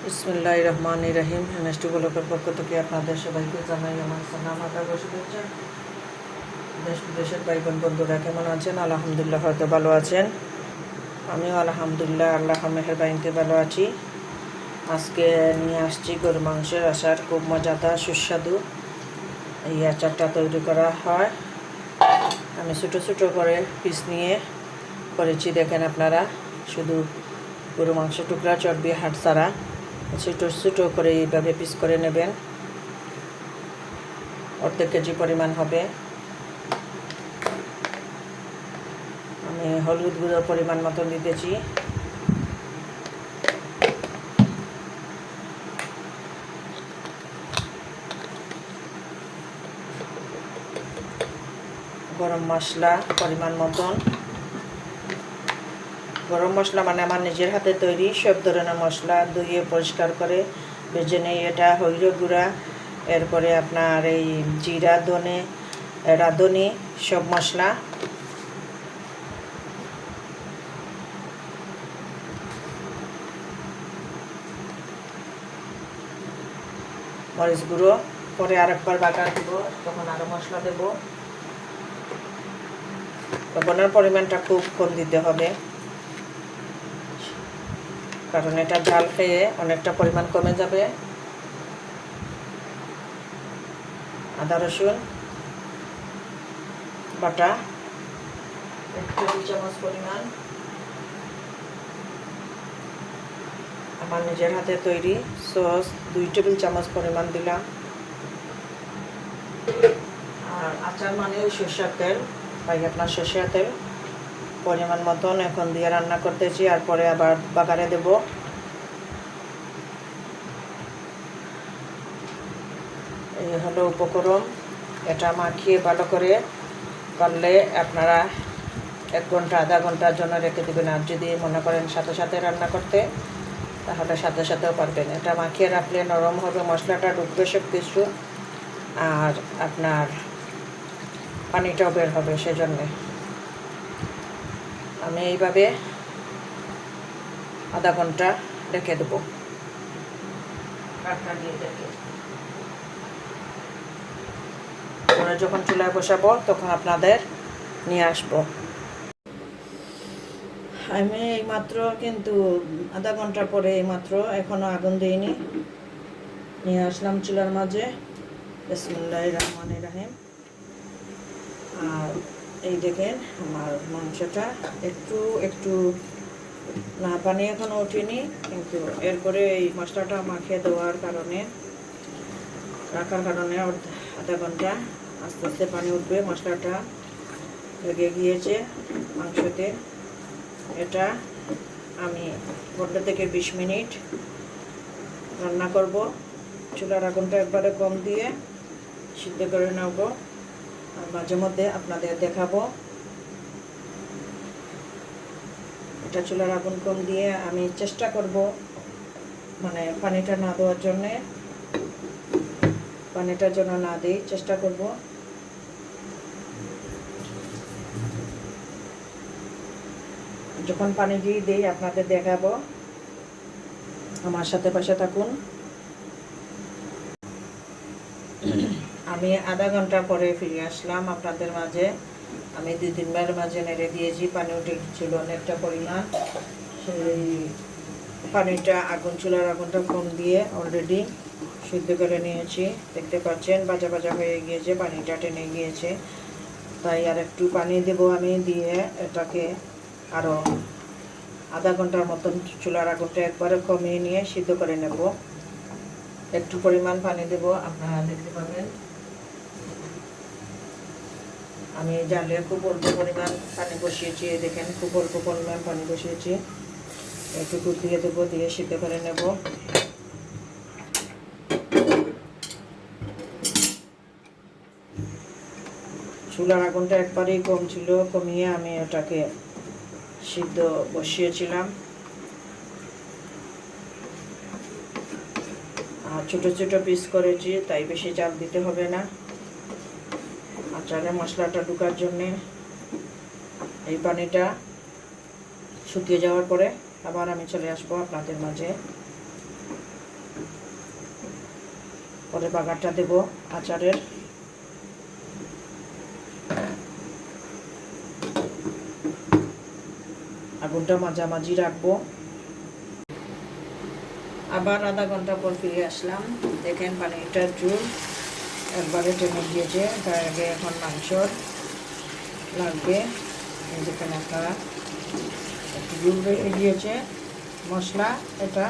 বিসমিল্লাহির রহমানির রহিম। এনএসটি ব্লকের পক্ষ থেকে আপনাদের সবাইকে জানাই আমার সালাম আদব ও শুভেচ্ছা। দেশ বিদেশের ভাই বোন বন্ধুরা কেমন আছেন? আলহামদুলিল্লাহ হয়তো ভালো আছেন। আমিও আলহামদুলিল্লাহ আল্লাহর মেহেরবানিতে ভালো আছি। আজকে নিয়ে আসছি গরু মাংসের আচার, খুব মজাদার সুস্বাদু। এই আচারটা তৈরি করা হয়, আমি ছোটো ছোটো করে পিস নিয়ে করেছি। দেখেন আপনারা, শুধু গরু মাংস টুকরা, চর্বি, হাড় ছাড়া ছোটো ছোটো করে এইভাবে পিস করে নেবেন। অর্ধেক কেজি পরিমাণ হবে। আমি হলুদ গুঁড়োর পরিমাণ মতন দিতেছি। গরম মশলা পরিমাণ মতন। গরম মশলা মানে আমার নিজের হাতে তৈরি সব ধরনের মশলা, ধুয়ে পরিষ্কার করে ভেজে নেই। এটা হইর গুঁড়া, এরপরে আপনার এই জিরা, ধনে, রাঁধুনি সব মশলা, মরিচ গুঁড়ো। পরে আরেকবার বাগার দেব, তখন আরও মশলা দেব। লবণের পরিমাণটা খুব কম দিতে হবে, কারণ এটা ঝাল খেয়ে অনেকটা পরিমাণ কমে যাবে। আদা রসুন বাটা 1 টেবিল চামচ পরিমাণ। আমার নিজের হাতে তৈরি সস 2 টেবিল চামচ পরিমাণ দিলাম। আর আচার মানে ওই সরষের তেল, তাই আপনার সরষের তেল পরিমাণ মতন এখন দিয়ে রান্না করতেছি। আর পরে আবার বাগারে দেব। এই হলো উপকরণ। এটা মাখিয়ে ভালো করে করলে আপনারা 1 ঘন্টা আধা ঘন্টার জন্য রেখে দেবেন। আর যদি মনে করেন সাথে সাথে রান্না করতে, তাহলে সাথে সাথেও পারবেন। এটা মাখিয়ে রাখলে নরম হবে, মশলাটা ঢুকবে সব কিছু, আর আপনার পানিটাও বের হবে। সেজন্যে আমি এইভাবে আধা ঘন্টা রেখে দেবো। ঢাকনা দিয়ে রেখে পরে যখন চুলায় বসাবো তখন আপনাদের নিয়ে আসবো। আমি এইমাত্র কিন্তু আধা ঘন্টা পরে এইমাত্র, এখনও আগুন দিইনি, নিয়ে আসলাম চুলার মাঝে। বিসমিল্লাহির রহমানির রহিম। আর এই দেখেন আমার মাংসটা একটু একটু না, পানি এখনও ওঠেনি, কিন্তু এরপরে এই মশলাটা মাখিয়ে দেওয়ার কারণে, রাখার কারণে আধা ঘন্টা আস্তে আস্তে পানি উঠবে। মশলাটা লেগে গিয়েছে মাংসতে। এটা আমি 15 থেকে 20 মিনিট রান্না করব। চুলার আগুনটা একবারে কম দিয়ে সিদ্ধ করে নেব। আর মাঝে মধ্যে আপনাদের দেখাবো। এটা চুলার আগুন কম দিয়ে আমি চেষ্টা করব, মানে পানিটা না দেওয়ার জন্যে, পানিটা যেন না দিই চেষ্টা করব। যখন পানি দিয়ে দিই আপনাদের দেখাবো, আমার সাথে পাশে থাকুন। আমি আধা ঘন্টা পরে ফিরে আসলাম আপনাদের মাঝে। আমি 2-3 বার মাঝে নেড়ে দিয়েছি, পানি উঠেছিল অনেকটা পরিমাণ। সেই পানিটা চুলার আগুনটা কম দিয়ে অলরেডি সিদ্ধ করে নিয়েছি। দেখতে পাচ্ছেন ভাজা ভাজা হয়ে গিয়েছে, পানিটা টেনে গিয়েছে। তাই আর একটু পানি দেব আমি, দিয়ে এটাকে আরও আধা ঘন্টার মতন চুলার আগুনটা একবারে কমিয়ে নিয়ে সিদ্ধ করে নেব। একটু পরিমাণ পানি দেব, আপনারা দেখতে পাবেন। আমি জালে খুব অল্প পরিমাণ পানি বসিয়েছি, দেখেন খুব অল্প পরিমাণ পানি বসিয়েছি। একটু দিয়ে দেবো, দিয়ে সিদ্ধ করে নেব। চুলার আগুনটা একবারেই কম ছিল, কমিয়ে আমি ওটাকে সিদ্ধ বসিয়েছিলাম। আর ছোটো ছোটো পিস করেছি, তাই বেশি চাপ দিতে হবে না। আচারে মশলাটা ঢোকার জন্যে এই পানিটা শুকিয়ে যাওয়ার পরে আবার আমি চলে আসবো আপনাদের মাঝে। পরে বাগারটা দেব আচারের। আগুনটা মাঝামাঝি রাখবো। আবার আধা ঘন্টা পর ফিরে আসলাম। দেখেন পানিটার জল একবারে টেনে গিয়েছে। তার আগে এখন মাংস লাগবে। যেখানে আপনারা একটু জল রেখে গিয়েছে। মশলা এটা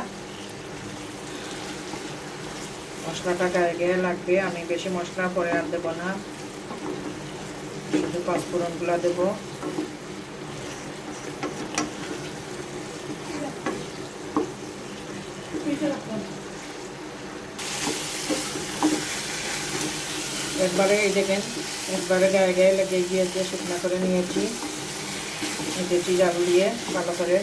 মশলাটা গায়ে লাগবে। আমি বেশি মশলা পরে আর দেবো না, শুধু পাঁচফোড়নগুলো দেবো। একবারে এই দেখেন একবারে গায়ে গায়ে লেগে গিয়েছে, শুকনো করে নিয়েছি। দিয়েছি জাল দিয়ে ভালো করে,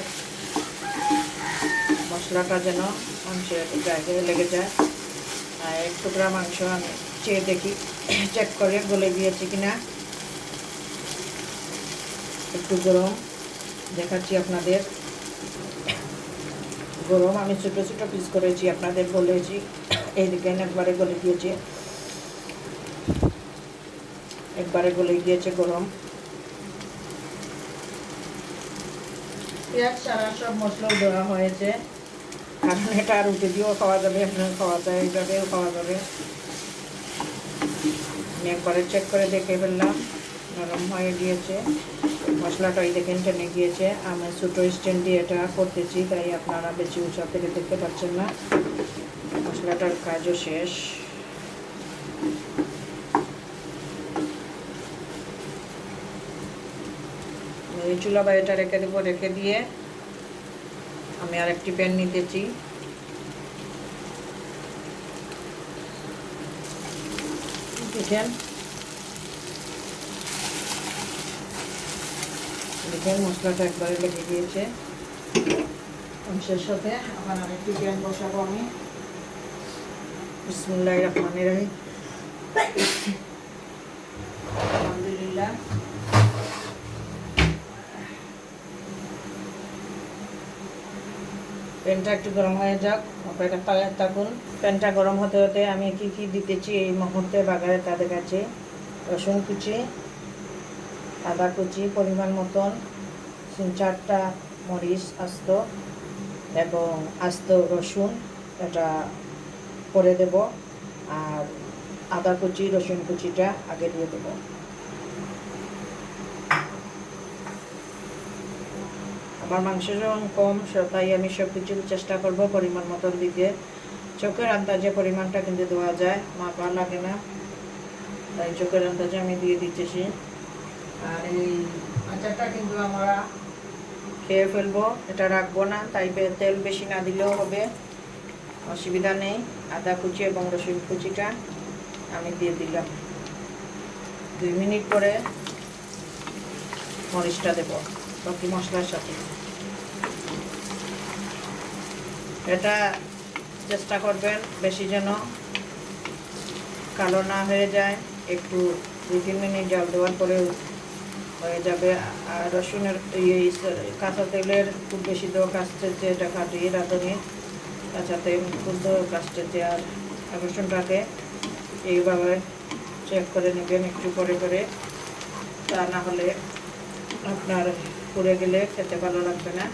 মশলাটা যেন মাংসের গায়ে গায়ে লেগে যায়। আর এক টুকরা মাংস আমি চেয়ে দেখি, চেক করে গলে গিয়েছে কিনা। একটু গরম দেখাচ্ছি আপনাদের। গরম আমি ছোটো ছোটো পিস করেছি, আপনাদের বলেছি। এই দেখেন একবারে গলে গিয়েছে, একবারে গলে গিয়েছে গরম। পেঁয়াজ ছাড়া সব মশলাও দেওয়া হয়েছে, কারণ এটা রুটি দিয়েও খাওয়া যাবে, আপনার খাওয়া যায়, এইভাবেও খাওয়া যাবে। আমি একবারে চেক করে দেখে ফেললাম, নরম হয়ে গিয়েছে মশলাটা। এই দেখেন টেনে গিয়েছে। আমি ছোটো স্ট্যান্ড দিয়ে এটা করতেছি, তাই আপনারা বেশি উঁচা থেকে দেখতে পাচ্ছেন না। মশলাটার কাজও শেষ। এই চুলা বাইরেটা রেখে দেবো। রেখে দিয়ে আমি আর একটি প্যান নিতেছি। দেখেন দেখেন মশলাটা একবারে লেগে গিয়েছে মাংসের সাথে। আবার আরেকটি প্যান বসাবো আমি। বিসমিল্লাহির রহমানির রহিম। আলহামদুলিল্লাহ। প্যানটা একটু গরম হয়ে যাক, অপেক্ষা থাকুন। প্যানটা গরম হতে হতে আমি কি কি দিতেছি এই মুহূর্তে বাগারে তা দেখাচ্ছি। রসুন কুচি, আদা কুচি পরিমাণ মতন, 3-4টা মরিচ আস্ত এবং আস্ত রসুন এটা করে দেব। আর আদা কুচি রসুন কুচিটা আগে দিয়ে দেব। আমার মাংসের রং কম, তাই আমি সব কিছু চেষ্টা করব পরিমাণ মতন দিতে। চোখের আন্দাজে পরিমাণটা কিন্তু দেওয়া যায়, মাপা লাগে না, তাই চোখের আন্দাজে আমি দিয়ে দিতেছি। আর এই আচারটা কিন্তু আমরা খেয়ে ফেলবো, এটা রাখবো না, তাই তেল বেশি না দিলেও হবে, অসুবিধা নেই। আদা কুচি এবং রসুন কুচিটা আমি দিয়ে দিলাম। 2 মিনিট পরে মরিচটা দেব বাকি মশলার সাথে। এটা চেষ্টা করবেন বেশি যেন কালো না হয়ে যায়। একটু 2-3 মিনিট জাল দেওয়ার পরে হয়ে যাবে। আর রসুনের কাঁচা তেলের খুব বেশি দেওয়া কাচতেছে, এটা কাটিয়ে রাঁধুনি। কাঁচা তেল খুব দেওয়া কাচতেছে। আর রসুনটাকে এইভাবে চেক করে নেবেন একটু করে করে, তা না হলে আপনার পুড়ে গেলে খেতে ভালো লাগবে না।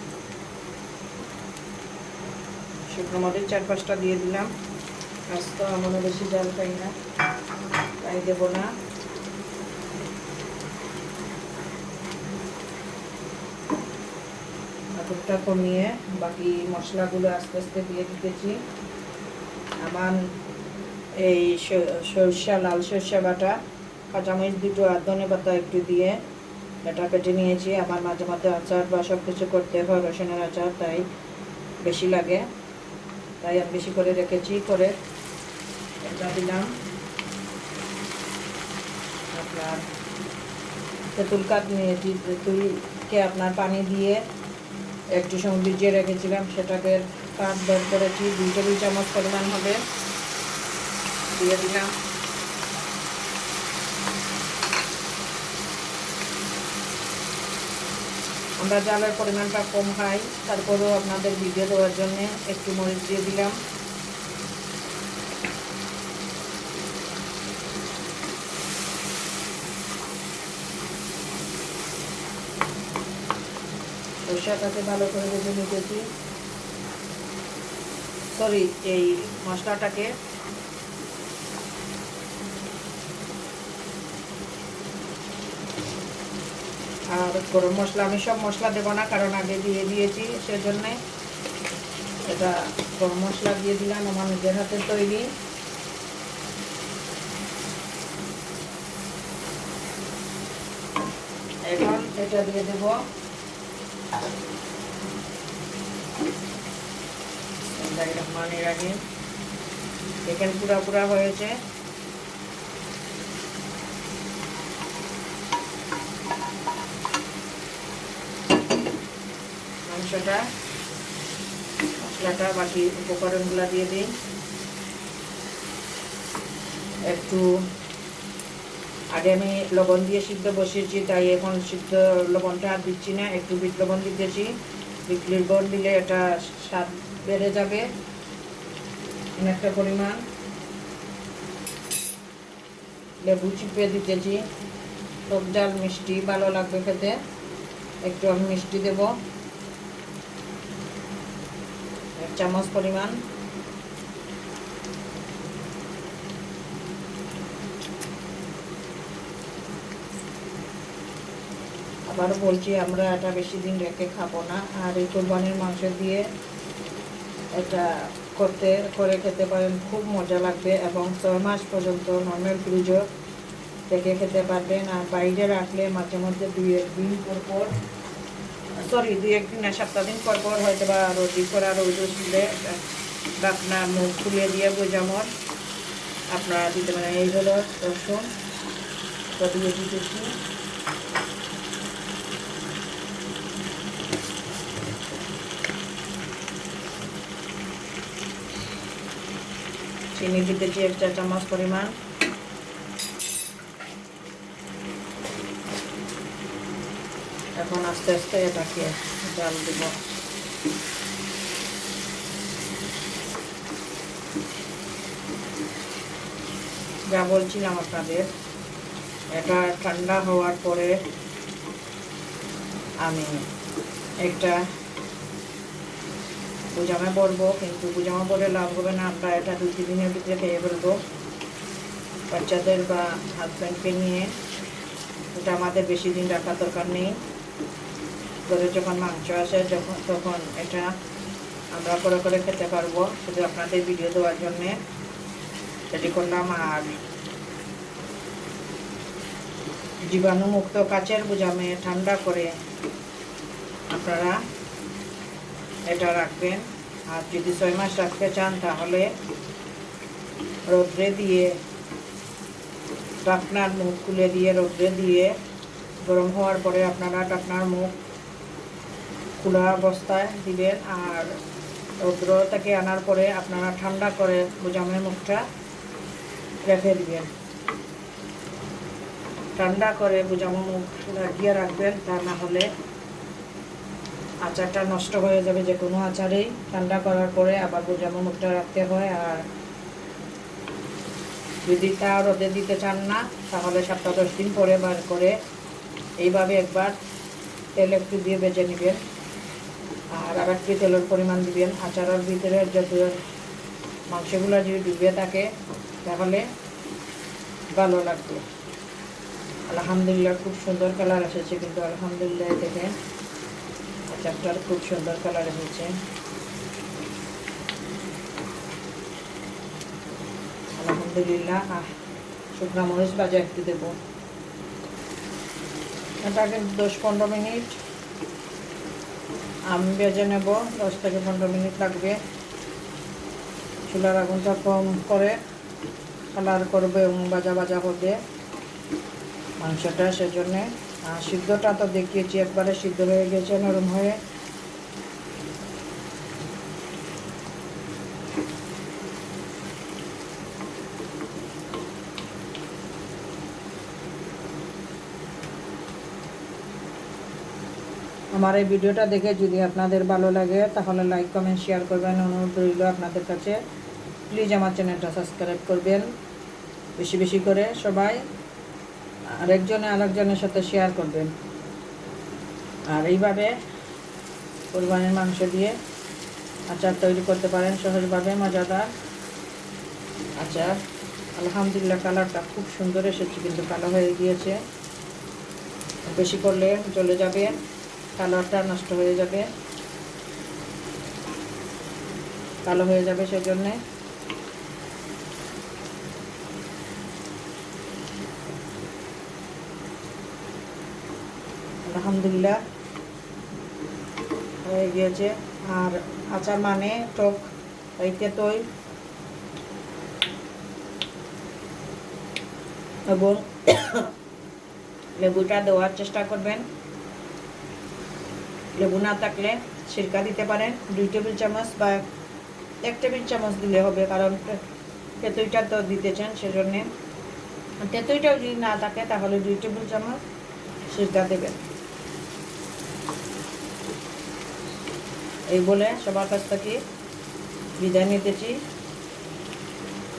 শুকনো মরিচ 4-5টা দিয়ে দিলাম। আজ তো আমরা বেশি জাল খাই না, তাই দেব না। আগুনটা কমিয়ে বাকি মশলাগুলো আস্তে আস্তে দিয়ে দিতেছি। আমার এই সরষা, লাল সরষা বাটা, কাঁচামরিচ 2টো আর ধনেপাতা একটু দিয়ে এটা কেটে নিয়েছি। আমার মাঝে মাঝে আচার বা সব কিছু করতে হয়, রসুনের আচার, তাই বেশি লাগে, তাই আমি বেশি করে রেখেছি। করে এটা দিলাম। আপনার তেঁতুল কাঠ নিয়েছি, তেঁতুলকে আপনার পানি দিয়ে একটু সময় ভিজিয়ে রেখেছিলাম, সেটাকে কাঠ বের করেছি। 2 টেবিল চামচ পরিমাণ হবে, দিয়ে দিলাম। আমরা জালের পরিমাণটা কম খাই, তারপরেও আপনাদের ভিডিও দেওয়ার জন্য একটু মরিচ দিয়ে দিলাম। সরষাটাকে ভালো করে ভেজে নিতেছি, সরি এই মশলাটাকে। আর গরম মশলা আমি সব মশলা দেবো না, কারণ আগে দিয়ে দিয়েছি, সেজন্যে এটা গরম মশলা দিয়ে দিলাম, আমার নিজের হাতে তৈরি। এখন এটা দিয়ে দেব রহমানির রাহিম। দেখেন পুরা পুরা হয়েছে। মাংসটা, মশলাটা, বাকি উপকরণগুলো দিয়ে দিই। একটু আগে আমি লবণ দিয়ে সিদ্ধ বসিয়েছি, তাই এখন সিদ্ধ লবণটা আর দিচ্ছি না, একটু বিট লবণ দিতেছি। বিট লবণ দিলে এটা স্বাদ বেড়ে যাবে অনেকটা পরিমাণ। লেবু চিপে দিতেছি, টক ঝাল মিষ্টি ভালো লাগবে খেতে। একটু আমি মিষ্টি দেব 1 চামচ পরিমাণ। আবারও বলছি, আমরা এটা বেশি দিন রেখে খাবো না। আর এই কোরবানির মাংস দিয়ে এটা করে খেতে পারেন, খুব মজা লাগবে। এবং 6 মাস পর্যন্ত নর্মাল ফ্রিজও থেকে খেতে পারবেন। আর বাইরে রাখলে মাঝে মধ্যে 2-1 দিন পর পর, সরি 2-1 দিন না, 7 দিন পর পর হয়তো বা রোটি করা রোদ দিলে আপনার মুখ খুলে দিয়ে গোজামর আপনারা দিতে পারেন। এই হলো রসুন, দিয়ে দিতেছি। চিনি দিতেছি 1 চা চামচ পরিমাণ। এখন আস্তে আস্তে এটাকে জাল দিব। যা বলছিলাম আপনাদের, এটা ঠান্ডা হওয়ার পরে আমি একটা বুজামা পরবো, কিন্তু বুজামা পরে লাভ হবে না, আমরা এটা 2-3 দিনের ভিতরে খেয়ে ফেলবো বাচ্চাদের বা হাজব্যান্ডকে নিয়ে। এটা আমাদের বেশি দিন রাখার দরকার নেই। ঘরে যখন মাংস আসে তখন এটা আমরা করে করে খেতে পারবো। শুধু আপনাদের ভিডিও দেওয়ার জন্যে রেডি করলাম। আর জীবাণুমুক্ত কাচের বুজামে ঠান্ডা করে আপনারা এটা রাখবেন। আর যদি 6 মাস রাখতে চান তাহলে রোদ্রে দিয়ে ঢাকনার মুখ খুলে দিয়ে রোদ্রে দিয়ে গরম হওয়ার পরে আপনারা ঢাকনার মুখ খোলা অবস্থায় দিবেন। আর রৌদ্র থেকে আনার পরে আপনারা ঠান্ডা করে বুজামের মুখটা রেখে দিবেন। ঠান্ডা করে বুজামের মুখ লাগিয়ে রাখবেন, তা না হলে আচারটা নষ্ট হয়ে যাবে। যে কোনো আচারেই ঠান্ডা করার পরে আবার বুজামের মুখটা রাখতে হয়। আর যদি তা রোদে দিতে চান না, তাহলে 7-10 দিন পরে বার করে এইভাবে একবার তেল একটু দিয়ে ভেজে নেবেন। আর একটু তেলের পরিমাণ দিবেন। আচারের ভিতরে যত মাংসগুলো যদি ডুবে থাকে তাহলে ভালো লাগবে। আলহামদুলিল্লাহ খুব সুন্দর কালার এসেছে, কিন্তু আলহামদুলিল্লাহ দেখেন আচারটার খুব সুন্দর কালার এসেছে। আলহামদুলিল্লাহ। শুকনো মরিচ ভাজা একটু দেবো। এটাকে 10-15 মিনিট আমি ভেজে নেব। 10 থেকে 15 মিনিট লাগবে। চুলার আগুনটা কম করে কালার করবে এবং ভাজা ভাজা হবে মাংসটা, সেজন্যে। আর সিদ্ধটা তো দেখিয়েছি, একবারে সিদ্ধ হয়ে গেছে নরম হয়ে। আমার এই ভিডিওটা দেখে যদি আপনাদের ভালো লাগে তাহলে লাইক কমেন্ট শেয়ার করবেন। অনুরোধ রইল আপনাদের কাছে, প্লিজ আমার চ্যানেলটা সাবস্ক্রাইব করবেন বেশি বেশি করে সবাই। আর একজনে আরেকজনের সাথে শেয়ার করবেন। আর এইভাবে কোরবানির মাংস দিয়ে আচার তৈরি করতে পারেন সহজভাবে, মজাদার আচার। আলহামদুলিল্লাহ কালারটা খুব সুন্দর এসেছে, কিন্তু কালো হয়ে গিয়েছে, বেশি করলে জ্বলে যাবে, কালারটা নষ্ট হয়ে যাবে, কালো হয়ে যাবে, সেজন্যে আলহামদুলিল্লাহ হয়ে গিয়েছে। আর আচার মানে টক, এই তেঁতুল এবং লেবুটা দেওয়ার চেষ্টা করবেন। লেবু না থাকলে সিরকা দিতে পারেন 2 টেবিল চামচ বা 1 টেবিল চামচ দিলে হবে, কারণ তেঁতুলটা তো দিতেছেন সেজন্যে। তেঁতুলটাও যদি না থাকে তাহলে 2 টেবিল চামচ সিরকা দেবেন। এই বলে সবার কাছ থেকে বিদায় নিতেছি।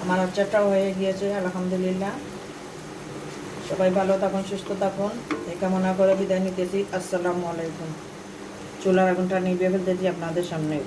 আমার আচারটাও হয়ে গিয়েছে আলহামদুলিল্লাহ। সবাই ভালো থাকুন, সুস্থ থাকুন, এই কামনা করে বিদায় নিতেছি। আসসালামু আলাইকুম। চুলার আগুনটা নিভিয়ে ফেলতেছি আপনাদের সামনে।